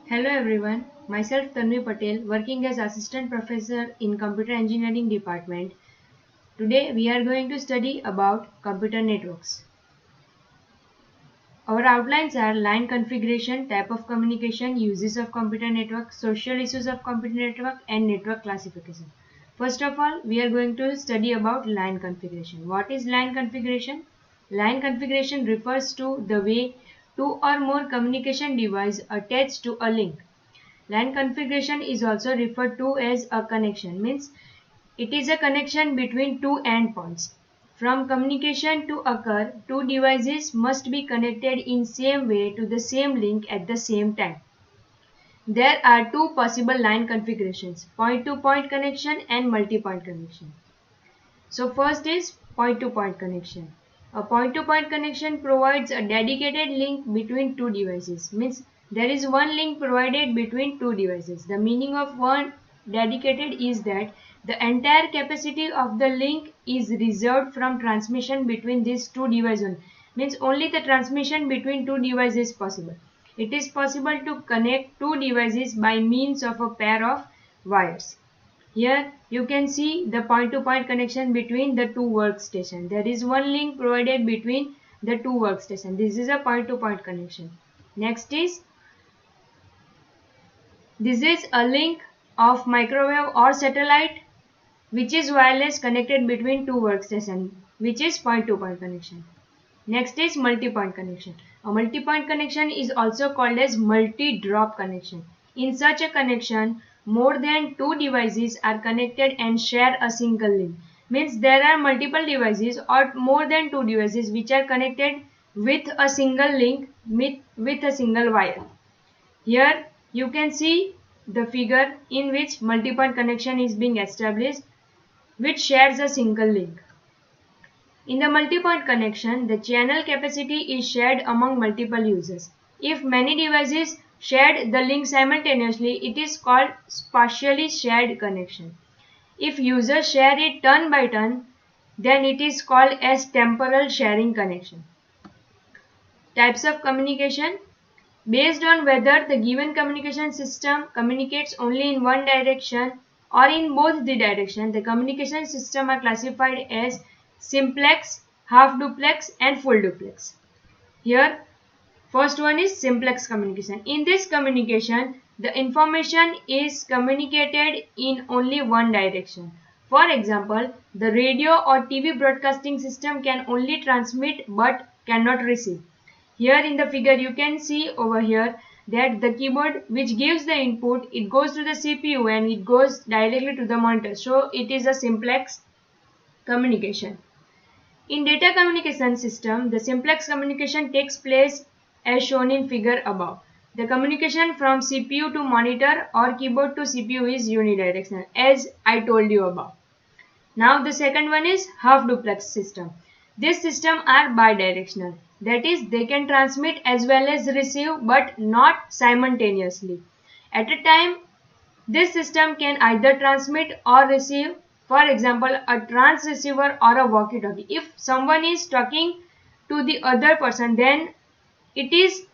Hello everyone, myself Tanvi Patel, working as Assistant Professor in Computer Engineering Department. Today we are going to study about computer networks. Our outlines are line configuration, type of communication, uses of computer network, social issues of computer network, and network classification. First of all, we are going to study about line configuration. What is line configuration? Line configuration refers to the way two or more communication devices attached to a link. LAN configuration is also referred to as a connection, means it is a connection between two endpoints. From communication to occur, two devices must be connected in same way to the same link at the same time. There are two possible line configurations, point-to-point connection and multi-point connection. So first is point-to-point connection. A point-to-point connection provides a dedicated link between two devices. Means there is one link provided between two devices. The meaning of one dedicated is that the entire capacity of the link is reserved from transmission between these two devices. Means only the transmission between two devices is possible. It is possible to connect two devices by means of a pair of wires. Here you can see the point-to-point connection between the two workstations. There is one link provided between the two workstations. This is a point-to-point connection. Next is, this is a link of microwave or satellite which is wireless connected between two workstations, which is point-to-point connection. Next is multi-point connection. A multi-point connection is also called as multi-drop connection. In such a connection, more than two devices are connected and share a single link. Means there are multiple devices or more than two devices which are connected with a single link with a single wire. Here you can see the figure in which multi-point connection is being established which shares a single link. In the multi-point connection, the channel capacity is shared among multiple users. If many devices shared the link simultaneously, it is called spatially shared connection. If users share it turn by turn, then it is called as temporal sharing connection. Types of communication. Based on whether the given communication system communicates only in one direction or in both the directions, the communication system are classified as simplex, half duplex and full duplex. Here first one is simplex communication. In this communication, the information is communicated in only one direction. For example, the radio or TV broadcasting system can only transmit but cannot receive. Here in the figure you can see over here that the keyboard which gives the input, it goes to the CPU and it goes directly to the monitor. So it is a simplex communication. In data communication system, the simplex communication takes place as shown in figure above. The communication from CPU to monitor or keyboard to CPU is unidirectional as I told you above. Now the second one is half duplex system. This system are bidirectional. That is, they can transmit as well as receive but not simultaneously. At a time, this system can either transmit or receive, for example, a transceiver or a walkie-talkie. If someone is talking to the other person, then it is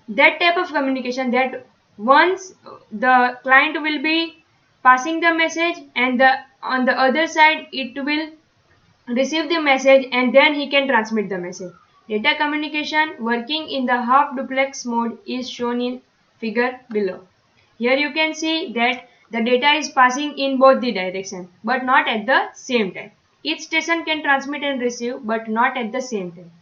that type of communication that once the client will be passing the message and on the other side it will receive the message and then he can transmit the message. Data communication working in the half duplex mode is shown in figure below. Here you can see that the data is passing in both the directions but not at the same time. Each station can transmit and receive but not at the same time.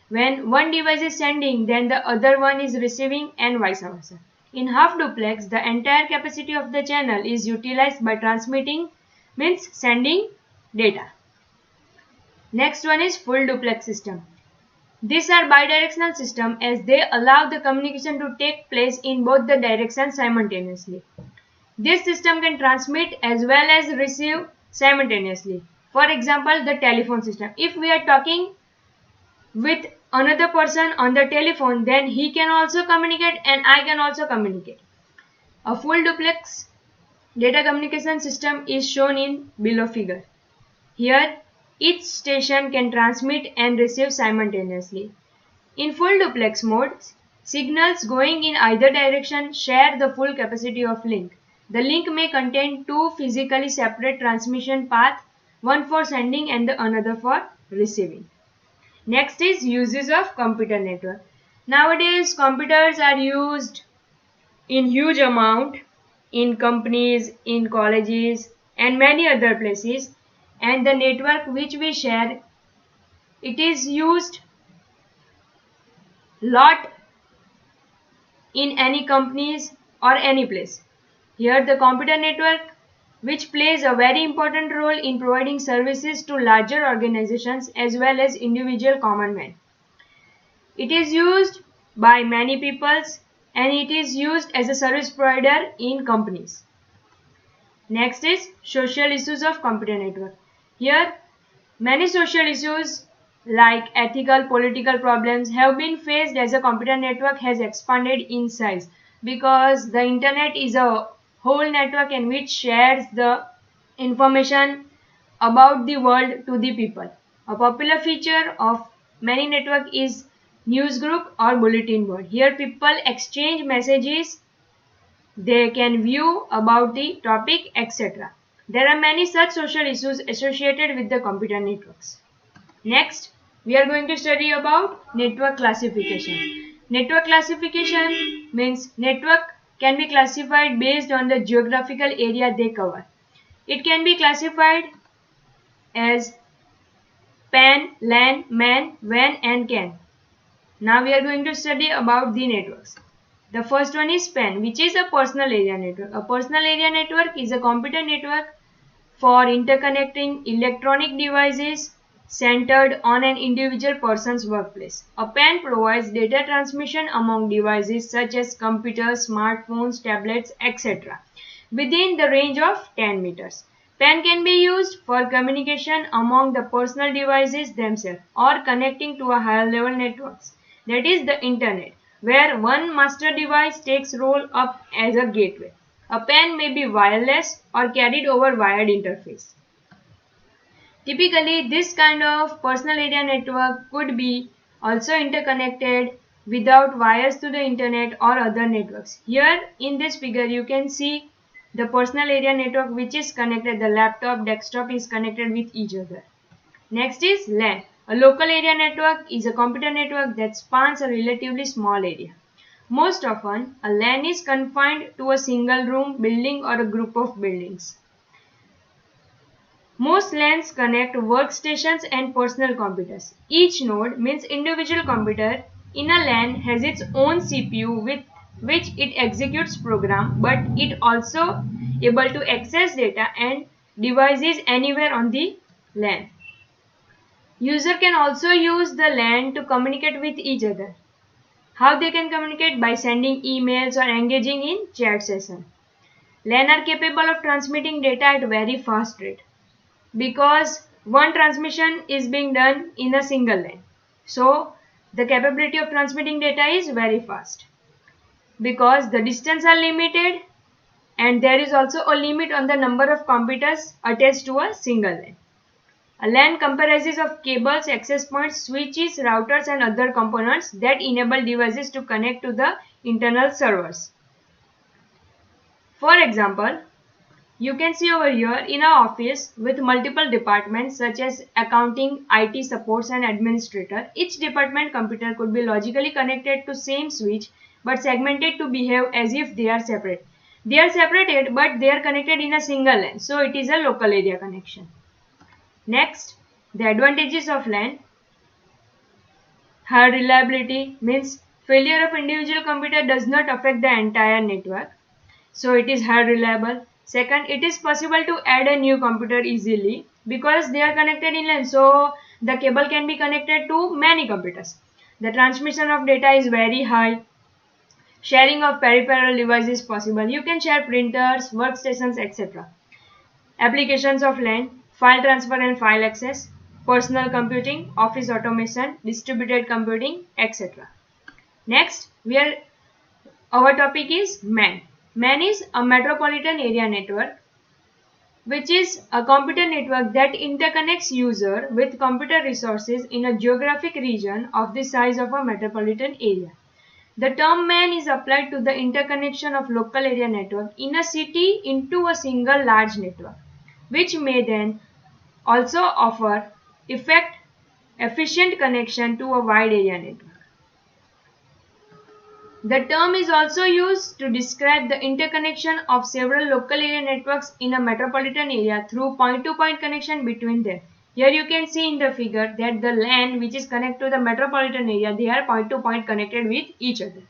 When one device is sending, then the other one is receiving and vice versa. In half duplex, the entire capacity of the channel is utilized by transmitting, means sending data. Next one is full duplex system. These are bidirectional system as they allow the communication to take place in both the directions simultaneously. This system can transmit as well as receive simultaneously. For example, the telephone system. If we are talking with another person on the telephone, then he can also communicate and I can also communicate. A full duplex data communication system is shown in below figure. Here, each station can transmit and receive simultaneously. In full duplex mode, Signals going in either direction share the full capacity of link. The link may contain two physically separate transmission paths, one for sending and the another for receiving. Next is uses of computer network. Nowadays, computers are used in huge amount in companies, in colleges, and many other places. And the network which we share, it is used lot in any companies or any place. Here the computer network, which plays a very important role in providing services to larger organizations as well as individual common men. It is used by many peoples and it is used as a service provider in companies. Next is social issues of computer network. Here many social issues like ethical, political problems have been faced as a computer network has expanded in size, because the internet is a whole network in which shares the information about the world to the people. A popular feature of many network is news group or bulletin board. Here people exchange messages, they can view about the topic, etc. There are many such social issues associated with the computer networks. Next, we are going to study about network classification. Network classification means network can be classified based on the geographical area they cover. It can be classified as PAN, LAN, MAN, WAN and CAN. Now we are going to study about the networks. The first one is PAN, which is a personal area network. A personal area network is a computer network for interconnecting electronic devices centered on an individual person's workplace. A PAN provides data transmission among devices such as computers, smartphones, tablets, etc. within the range of 10 meters. PAN can be used for communication among the personal devices themselves or connecting to a higher level networks, that is the internet, where one master device takes role up as a gateway. A PAN may be wireless or carried over wired interface. Typically, this kind of personal area network could be also interconnected without wires to the internet or other networks. Here in this figure, you can see the personal area network which is connected, the laptop, desktop is connected with each other. Next is LAN. A local area network is a computer network that spans a relatively small area. Most often, a LAN is confined to a single room, building or a group of buildings. Most LANs connect workstations and personal computers. Each node means individual computer in a LAN has its own CPU with which it executes program, but it also able to access data and devices anywhere on the LAN. User can also use the LAN to communicate with each other. How they can communicate? By sending emails or engaging in chat session. LAN are capable of transmitting data at very fast rate because one transmission is being done in a single LAN. So the capability of transmitting data is very fast because the distance are limited and there is also a limit on the number of computers attached to a single LAN. A LAN comprises of cables, access points, switches, routers and other components that enable devices to connect to the internal servers. For example, you can see over here in our office with multiple departments such as accounting, IT supports and administrator. Each department computer could be logically connected to same switch but segmented to behave as if they are separate. They are separated but they are connected in a single LAN, so it is a local area connection. Next, the advantages of LAN. High reliability means failure of individual computer does not affect the entire network, so it is high reliable. Second, it is possible to add a new computer easily because they are connected in LAN, so the cable can be connected to many computers. The transmission of data is very high. Sharing of peripheral devices is possible. You can share printers, workstations, etc. Applications of LAN: file transfer and file access, personal computing, office automation, distributed computing, etc. Next, our topic is MAN. MAN is a metropolitan area network, which is a computer network that interconnects user with computer resources in a geographic region of the size of a metropolitan area. The term MAN is applied to the interconnection of local area network in a city into a single large network, which may then also offer efficient connection to a wide area network. The term is also used to describe the interconnection of several local area networks in a metropolitan area through point-to-point connection between them. Here you can see in the figure that the LAN which is connected to the metropolitan area, they are point-to-point connected with each other.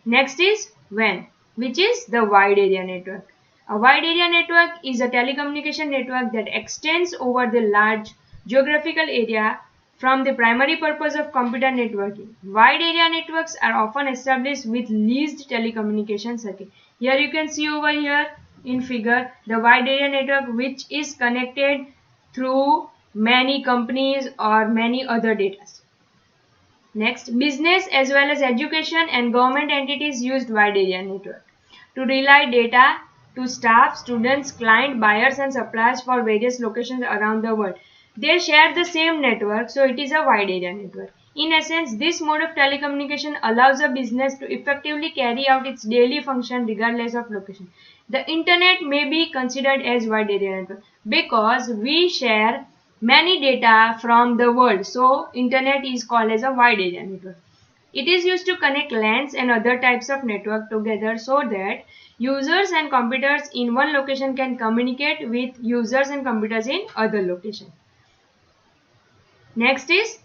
Next is WAN, which is the wide area network. A wide area network is a telecommunication network that extends over the large geographical area from the primary purpose of computer networking. Wide area networks are often established with leased telecommunication circuit. Here you can see over here in figure the wide area network which is connected through many companies or many other data. Next, business as well as education and government entities used wide area network to relay data to staff, students, client, buyers and suppliers for various locations around the world. They share the same network, so it is a wide area network. In essence, this mode of telecommunication allows a business to effectively carry out its daily function regardless of location. The internet may be considered as wide area network because we share many data from the world, so internet is called as a wide area network. It is used to connect LANs and other types of network together so that users and computers in one location can communicate with users and computers in other location. Next is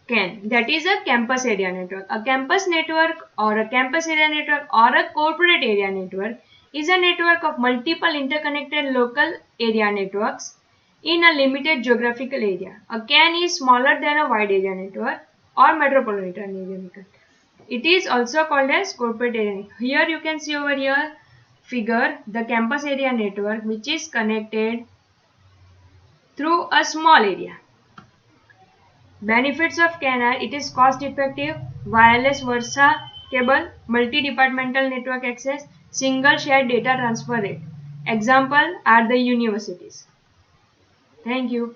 CAN, that is a campus area network. A campus network or a campus area network or a corporate area network is a network of multiple interconnected local area networks in a limited geographical area. A CAN is smaller than a wide area network or metropolitan area network. It is also called as corporate area network. Here you can see over here figure the campus area network which is connected through a small area. Benefits of CAN are: it is cost effective, wireless Versa cable, multi-departmental network access, single shared data transfer rate. Example are the universities. Thank you.